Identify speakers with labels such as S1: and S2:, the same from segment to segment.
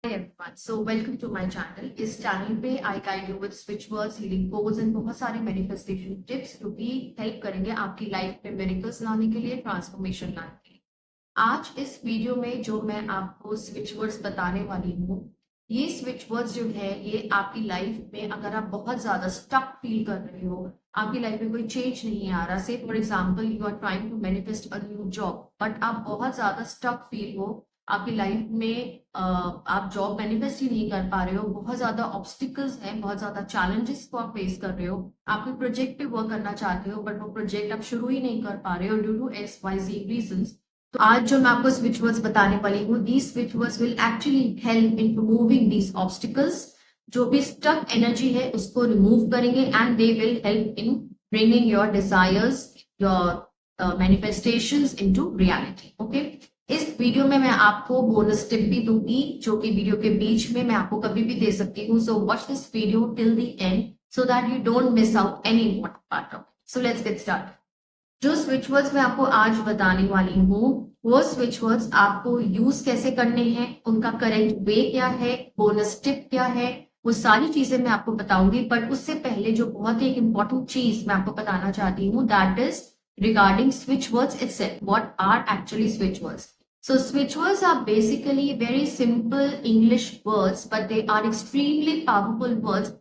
S1: Hi everyone, so welcome to my channel. इस channel पे आई guide you with switch words, healing codes and बहुत सारे manifestation tips जो कि हेल्प करेंगे आपकी लाइफ में मिरेकल्स लाने के लिए, ट्रांसफॉर्मेशन लाने के लिए। आज इस वीडियो में जो मैं आपको स्विच वर्ड्स बताने वाली हूँ, ये स्विच वर्ड्स जो है ये आपकी लाइफ में अगर आप बहुत ज्यादा स्टक फील कर रहे हो, आपकी लाइफ में कोई चेंज नहीं आ रहा, say for example you are trying to manifest a new job but आप बहुत ज्यादा स्टक फील हो, आपकी लाइफ में आप जॉब मैनिफेस्ट ही नहीं कर पा रहे हो, बहुत ज्यादा ऑब्स्टिकल्स हैं, बहुत ज्यादा चैलेंजेस को आप फेस कर रहे हो, आप कोई प्रोजेक्ट पे वर्क करना चाहते हो बट वो प्रोजेक्ट आप शुरू ही नहीं कर पा रहे हो ड्यू टू XYZ रीजंस। तो आज जो मैं आपको स्विच वर्ड्स बताने वाली हूँ, these switch words will actually help in removing these obstacles. जो भी स्टक एनर्जी है उसको रिमूव करेंगे and they will help in bringing your desires, your manifestations into reality. Okay, इस वीडियो में मैं आपको बोनस टिप भी दूंगी जो कि वीडियो के बीच में मैं आपको कभी भी दे सकती हूँ। So watch this video till the and so that you don't miss out any important part of it. So let's get start. जो स्विच वर्ड्स मैं आपको आज बताने वाली हूँ, वो स्विच वर्ड्स आपको यूज कैसे करने हैं, उनका करेक्ट वे क्या है, बोनस टिप क्या है, वो सारी चीजें मैं आपको बताऊंगी। बट उससे पहले जो बहुत ही एक इंपॉर्टेंट चीज मैं आपको बताना चाहती हूँ, that is regarding switch words itself. What are actually switch words? So switch words are basically very simple English words, but they are extremely powerful words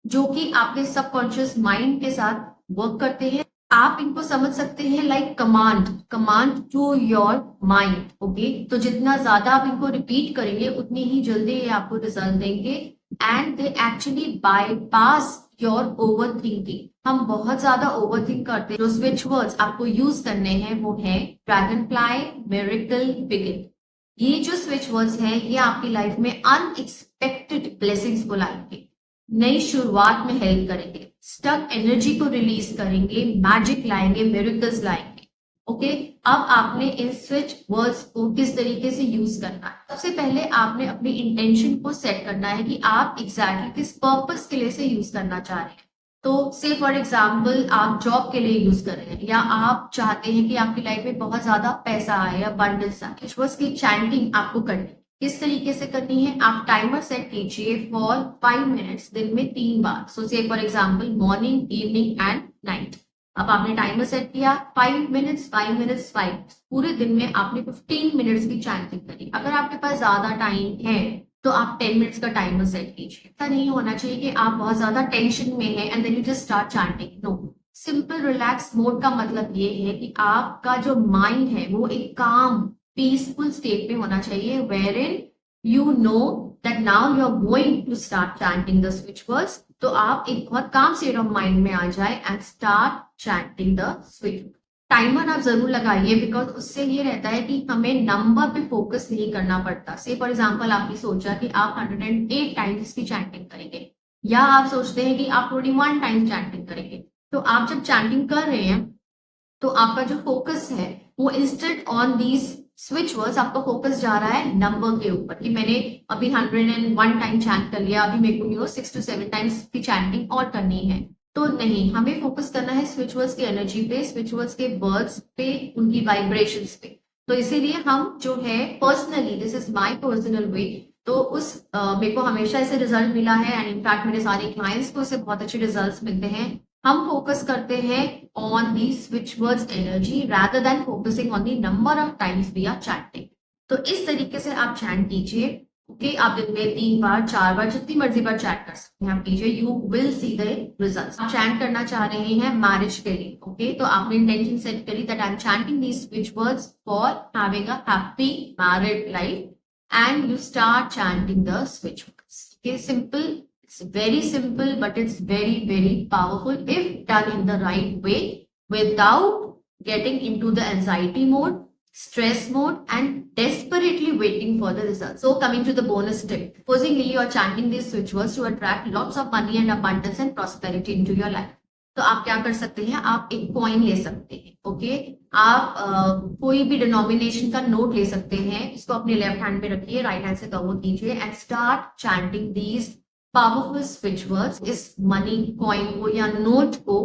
S1: जो कि आपके सबकॉन्शियस माइंड के साथ वर्क करते हैं। आप इनको समझ सकते हैं like command to your mind. Okay, तो जितना ज्यादा आप इनको रिपीट करेंगे उतनी ही जल्दी ये आपको रिजल्ट देंगे and they actually bypass your over thinking. हम बहुत ज्यादा ओवर थिंक करते हैं। जो स्विच वर्ड्स आपको यूज करने हैं वो है ड्रैगन फ्लाई, मिरेकल, बिगिन। ये जो स्विच वर्ड्स हैं ये आपकी लाइफ में अनएक्सपेक्टेड ब्लेसिंग्स को लाएंगे, नई शुरुआत में हेल्प करेंगे, स्टक एनर्जी को रिलीज करेंगे, मैजिक लाएंगे, मिरेकल्स लाएंगे। ओके, अब आपने इन स्विच वर्ड्स को किस तरीके से यूज करना है। सबसे पहले आपने अपनी इंटेंशन को सेट करना है कि आप एग्जैक्टली किस पर्पस के लिए से यूज करना चाह रहे हैं। तो से फॉर एग्जाम्पल आप जॉब के लिए यूज कर रहे हैं या आप चाहते हैं कि आपकी लाइफ में बहुत ज्यादा पैसा आए या बंडल्स आए, स्विच वर्ड्स की चैंटिंग आपको करनी है। किस तरीके से करनी है, आप टाइमर सेट कीजिए फॉर 5 मिनट्स, दिन में 3 बार। सो से for example morning, evening and night. अब आपने टाइमर सेट किया 5 मिनट्स, 5 मिनट्स, 5 पूरे दिन में आपने 15 मिनट्स की चैंटिंग करी। अगर आपके पास ज्यादा टाइम है तो आप 10 मिनट्स का टाइमर सेट कीजिए। ऐसा नहीं होना चाहिए कि आप बहुत ज्यादा टेंशन में है and then you just start chanting. No, simple relax mode का मतलब ये है कि आपका जो माइंड है वो एक काम पीसफुल स्टेट में होना चाहिए, wherein you know that now you are going to start chanting the switch words. तो आप एक बहुत काम स्टेट ऑफ माइंड में आ जाए and start chanting the switch. Timer आप जरूर लगाइए बिकॉज उससे ये रहता है कि हमें नंबर पे फोकस नहीं करना पड़ता। से फॉर एग्जाम्पल आपने सोचा कि आप 108 टाइम्स इसकी चैंटिंग करेंगे या आप सोचते हैं कि आप 21 टाइम्स चैंटिंग करेंगे। तो आप जब चैंटिंग कर रहे हैं तो आपका जो फोकस है वो instead on these switch words, आपका फोकस जा रहा है नंबर के ऊपर कि मैंने अभी 101 टाइम चैंट कर लिया, अभी मेरे को 6 to 7 टाइम्स की चैंटिंग और करनी है। तो नहीं, हमें फोकस करना है स्विच वर्ड्स की एनर्जी पे, स्विच वर्ड्स के वर्ड्स पे, उनकी वाइब्रेशंस पे। तो इसीलिए हम जो है personally, this is my personal way, तो उस मेरे को हमेशा ऐसे रिजल्ट मिला है एंड इनफैक्ट मेरे सारे क्लाइंट्स को उससे बहुत अच्छे रिजल्ट्स मिलते हैं। हम फोकस करते हैं on the switch words energy rather than focusing on the number of times we are chanting. तो इस तरीके से आप चैंट कीजिए। ओके, आप दिन में 3 बार 4 बार जितनी मर्जी बार चैट कर सकते हैं, आप कीजिए, you will see the results. आप चैंट करना चाह रहे हैं मैरिज के लिए। ओके, तो आपने इंटेंशन सेट करी that I am chanting these switch words for having a happy married life and you start chanting the switch words. Okay, simple, it's very simple but it's very powerful if done in the right way without getting into the anxiety mode, stress mode and desperately waiting for the results. So coming to the bonus tip, supposingly you are chanting these switch words to attract lots of money and abundance and prosperity into your life. तो आप क्या कर सकते हैं, आप एक coin ले सकते हैं। ओके, आप कोई भी डिनोमिनेशन का नोट ले सकते हैं, इसको अपने लेफ्ट हैंड पे रखिए, राइट हैंड से कवर कीजिए and start chanting these powerful switch words. इस मनी कॉइन को या नोट को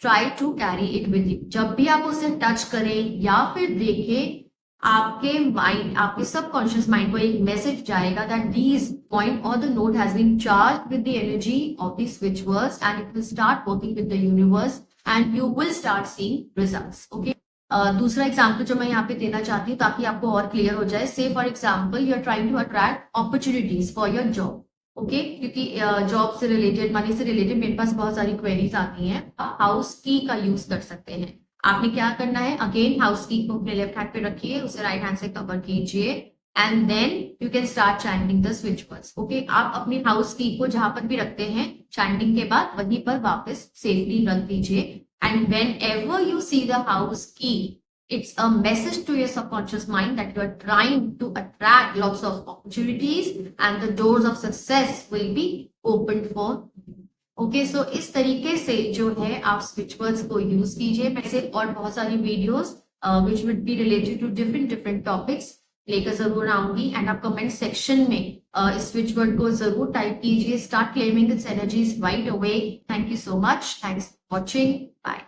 S1: try to carry it with you. जब भी आप उसे टच करें या फिर देखें, आपके माइंड, आपके सबकॉन्शियस माइंड को एक मैसेज जाएगा दैट दिस पॉइंट और the node has been charged with the energy of the switch words and it will start working with the universe and you will start seeing results. Okay, दूसरा example जो मैं यहाँ पे देना चाहती हूँ ताकि आपको और क्लियर हो जाए, say for example you are trying to attract opportunities for your job. Okay, क्योंकि जॉब से रिलेटेड, मनी से रिलेटेड मेरे पास बहुत सारी क्वेरीज आती हैं। हाउस की का यूज कर सकते हैं। आपने क्या करना है, अगेन हाउस की को अपने लेफ्ट हैंड पे रखिए, उसे राइट हैंड से कवर कीजिए and then you can start chanting the switch words. Okay, आप अपनी हाउस की को जहां पर भी रखते हैं चैंटिंग के बाद वहीं पर वापस सेफली रख दीजिए and when ever you see the house की, it's a message to your subconscious mind that you are trying to attract lots of opportunities and the doors of success will be opened for you. Okay, so इस तरीके से जो है आप switch words को use कीजिए। मैं से और बहुत सारी videos which would be related to different topics लेकर जरूर आऊंगी एंड आप कमेंट सेक्शन में इस स्विच वर्ड को जरूर टाइप कीजिए। Start claiming its energies right away. Thank you so much, thanks for watching, bye.